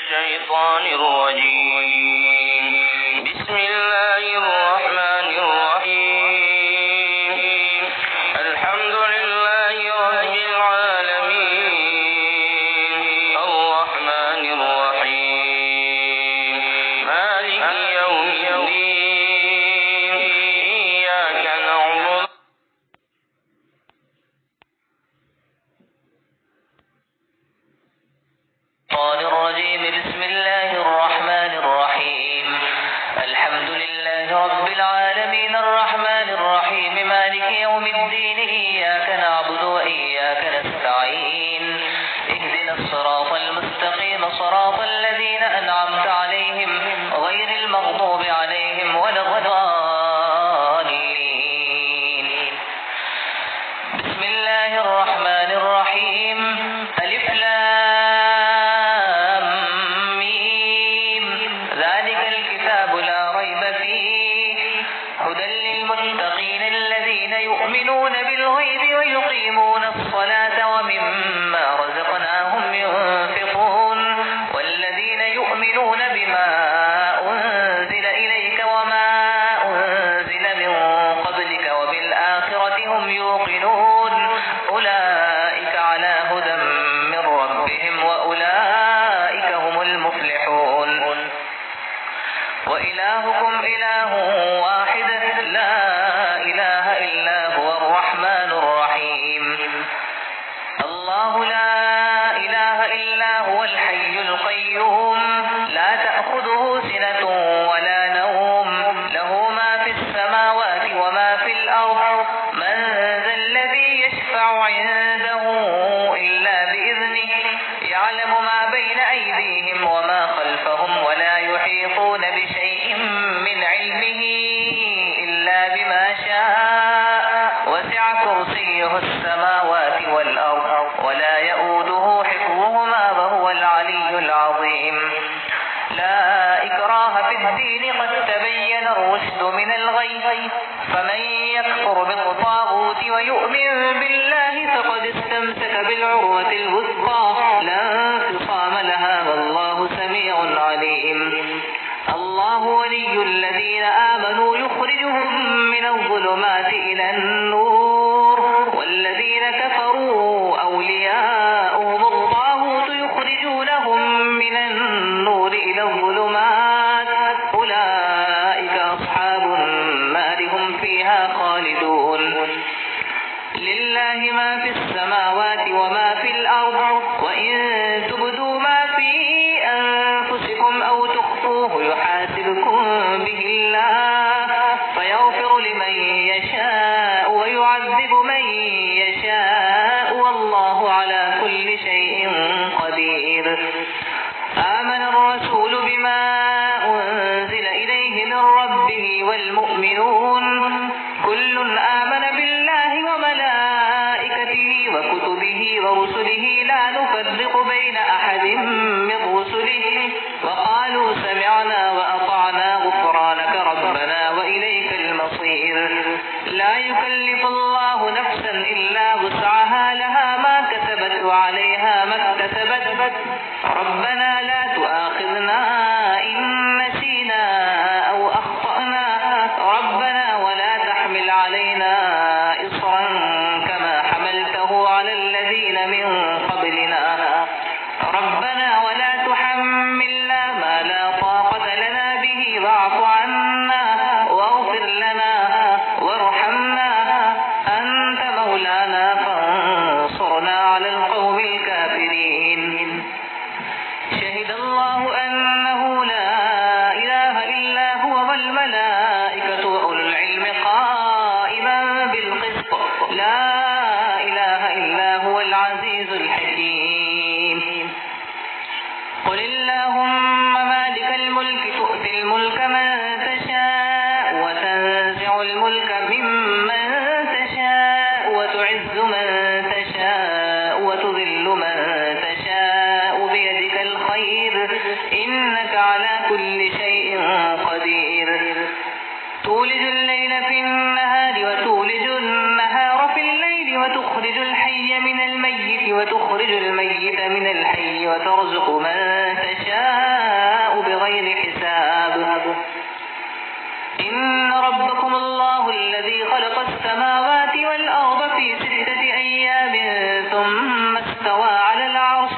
الشيطان الرجيم. بسم الله الرحمن الرحيم. الحمد لله رب العالمين الرحمن الرحيم مالك يوم الدين إياك نعبد الرجيم. بسم الله الرحمن الرحيم. الحمد لله رب العالمين الرحمن الرحيم مالك يوم الدين إياك نعبد وإياك نستعين. اهدنا الصراط المستقيم صراط الذين أنعمت عليهم غير المغضوب عليهم ولا الضالين. بسم الله الرحمن الرحيم. ألف لام ميم. ذلك الكتاب لا ريب فيه هدى للمتقين الذين يؤمنون بالغيب ويقيمون الصلاة ومما رزقناهم ينفقون والذين يؤمنون بما أنزل إليك وما أنزل من قبلك وبالآخرة هم يوقنون أولئك على هدى من ربهم وأولئك هم المفلحون. وإلهكم إله واحد لا إله إلا هو الرحمن الرحيم. الله لا إله إلا هو الحي القيوم لا تأخذه سنة ولا نوم له ما في السماوات وما في الأرض. من ذا الذي يشفع عنده إلا بإذنه يعلم ما بين أيديهم وما خلفهم ولا يحيطون بشيء من علمه إلا بما شاء وسع كرسيه السماوات والأرض ولا يؤوده حفظهما وهو العلي العظيم. لا إكراه في الدين قد تبين الرشد من الغي فمن يكفر بالطاغوت ويؤمن بالله فقد استمسك بالعروة الوثقى لا انفصام لها والله سميع عليم. الله ولي الذين آمنوا يخرجهم من الظلمات إلى النور والذين كفروا أولياؤهم الطاغوت يخرجونهم من النور إلى الظلمات أولئك أصحاب النار هم فيها خالدون. لله ما في السماوات وما في الأرض وإن تبدوا ما في أنفسكم أو تخفوه يحاسبكم به الله فيغفر لمن يشاء ويعذب من يشاء والله على كل شيء قدير. آمن الرسول بما أنزل إليه من ربه والمؤمنون كل آمن بالله وملائكته وكتبه ورسله لا نفرق بين أحد من رسله وقالوا سمعنا وأطعنا غفرانك ربنا وإليك المصير. لا يكلف الله نفسا إلا وسعها لها ما كسبت وعليها ما اكتسبت ربنا لا تؤاخذنا إن نسينا أو أخطأنا ربنا ولا تحمل علينا إصرا كما حملته على الذين من قبلنا ربنا ولا تحملنا ما لا طاقة لنا به واعف عنا واغفر لنا وارحمنا أنت مولانا فانصرنا على القوم الكافرين. شهد الله أنه لا إله إلا هو والملائكة وأولو العلم قائما بالقسط لا إله إلا هو العزيز الحكيم. قل اللهم مالك الملك تؤتي الملك من تشاء وتنزع الملك ممن تشاء وتعز من تشاء وتذل من تشاء بيدك الخير إنك على كل شيء قدير. تولج الليل في النهار وتولج النهار في الليل وتخرج الحي من الميت وتخرج الميت من الحي وترزق من تشاء بغير حساب إن ربكم الله الذي خلق السماوات والأرض في 6 أيام ثم استوى على العرش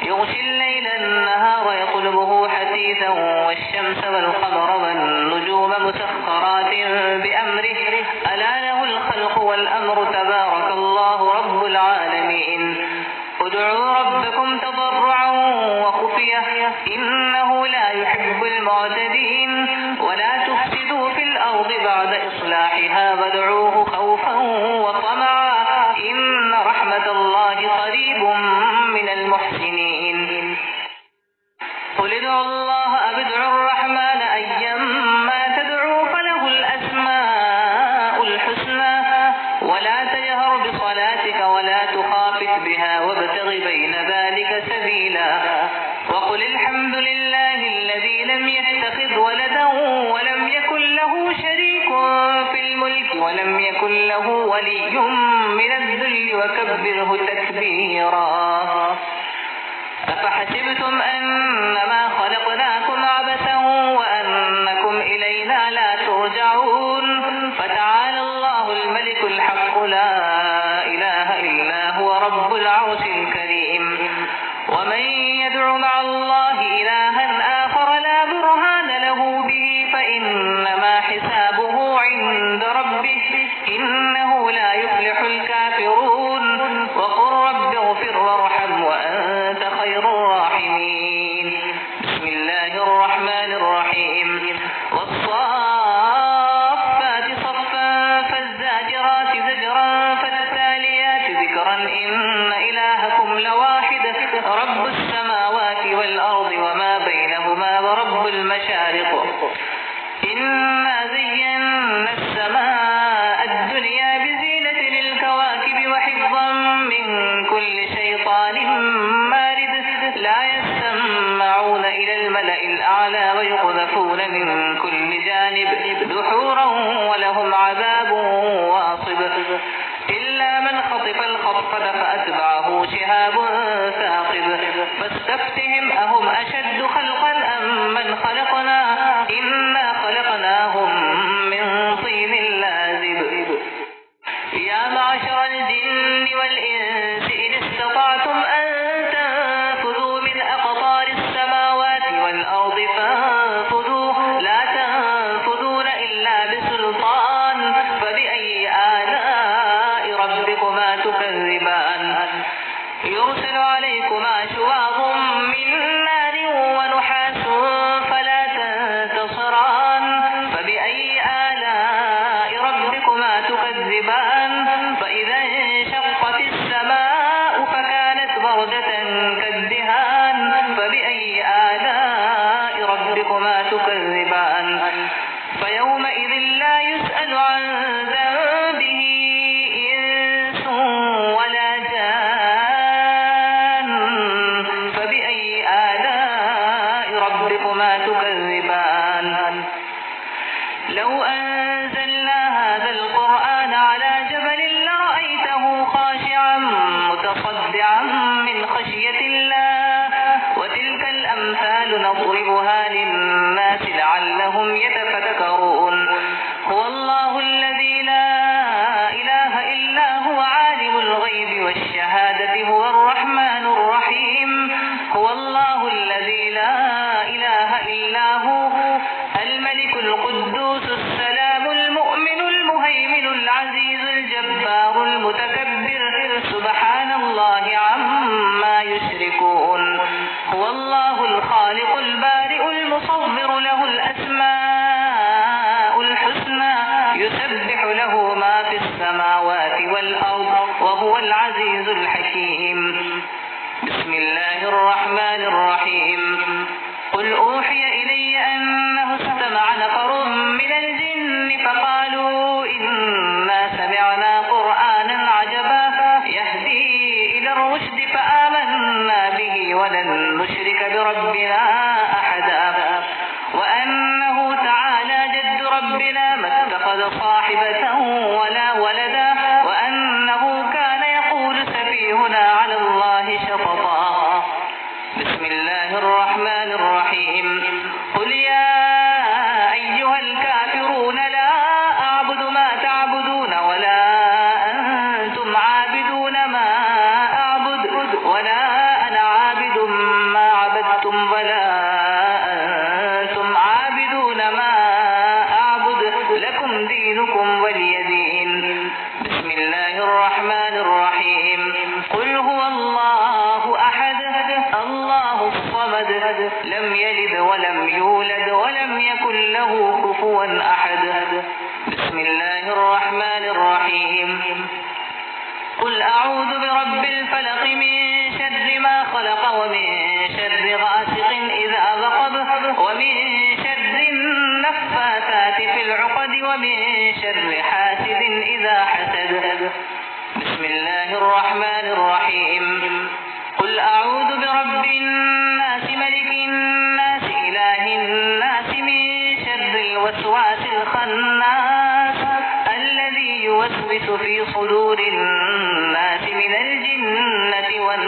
يغشي الليل النهار يطلبه حثيثا والشمس والقمر والنجوم مسخرات بأمره ألا له الخلق والأمر تبارك الله رب العالمين ادعوا ربكم تضرعا وخفية إنه لا يحب المعتدين ولا تفسدوا في الأرض بعد إصلاحها وادعوه خوفا وطمعا إن رحمة الله قريب من المحسنين قل ادعوا الله أو ادعوا الرحمن أيما تدعوا فله الأسماء الحسنى ولا تجهر بصلاتك ولا تخافت بها وابتغ بين ذلك سبيلا وقل الحمد لله الذي لم يتخذ ولدا ولم يكن له شريك في الملك ولم يكن له ولي من الذل وكبره تكبيرا أفحسبتم أنما خلقناكم عبثا وأنكم إلينا لا ترجعون فتعالى الله الملك الحق لا إله إلا هو رب العرش الكريم ومن يدع مع الله إلها آخر لا برهان له به فإنما حسابه عند ربه إنه لا يفلح الكافرون وقل رب اغفر وارحم وأنت خير الراحمين بسم الله الرحمن الرحيم والصافات صفا فالزاجرات زجرا فالتاليات ذكرا إن إلهكم لواحد رب السماوات والأرض وما بينهما ورب المشارق إنا زينا السماء الدنيا بزينة للكواكب وحفظا من كل شيطان مارد لا يسمعون إلى الملأ الأعلى ويقذفون من كل جانب دحورا ولهم عذاب واصب إلا من خطف الخطفة فأتبعه شهاب ثاقب فاستفتهم أهم أشد خلقا أم من خلقنا إنا خلقناهم من طين لازب يا معشر الجن والإنس إن استطعتم أن تنفذوا من أقطار السماوات والأرض فانفذوا لا تنفذون إلا بسلطان فبأي آلاء ربكما تكذبان يرسل عليكما شواظ من نار ونحاس فلا تنتصران فبأي آلاء ربكما تكذبان فإذا انشقت السماء فكانت بردة كالدهان فبأي آلاء ربكما تكذبان فيومئذ لا يسأل عن ذنبه إنس ولا جان فبأي آلاء ربكما تكذبان لو أنزلنا هذا القرآن على جبل لرأيته خاشعا متصدعا من خشية الله وتلك الأمثال نضربها للناس لعلهم يتفكرون هو الله الذي لا إله إلا هو عالم الغيب والشهادة هو الرحمن الرحيم هو الله الذي لا إله إلا هو الملك القدوس السلام المؤمن المهيمن العزيز الجبار المتكبر سبحان الله عما يشركون هو الله الخالق البارئ المصور له الأسماء الحسنى يسبح له ما في السماوات والأرض وهو العزيز الحكيم بسم الله الرحمن الرحيم قل أوحي إلي أنه استمع نفر من الجن فقالوا إنا سمعنا قرآنا عجبا يهدي إلى الرشد فآمنا به ولن نشرك بربنا أحدا وأنه تعالى جد ربنا ما اتخذ صاحبة ولا ولدا وأنه كان يقول سفيهنا على الله شططا بسم الله الرحمن الرحيم له كفوا أحد. بسم الله الرحمن الرحيم. قل أعوذ برب الفلق من شر ما خلق ومن شر غاسق إذا وقب ومن شر النفاثات في العقد ومن شر حاسد إذا حسد. بسم الله الرحمن الرحيم. قل أعوذ برب الناس ملك الناس إله الناس من شر الوسواس الخناس الذي يوسوس في صدور الناس من الجنة والناس.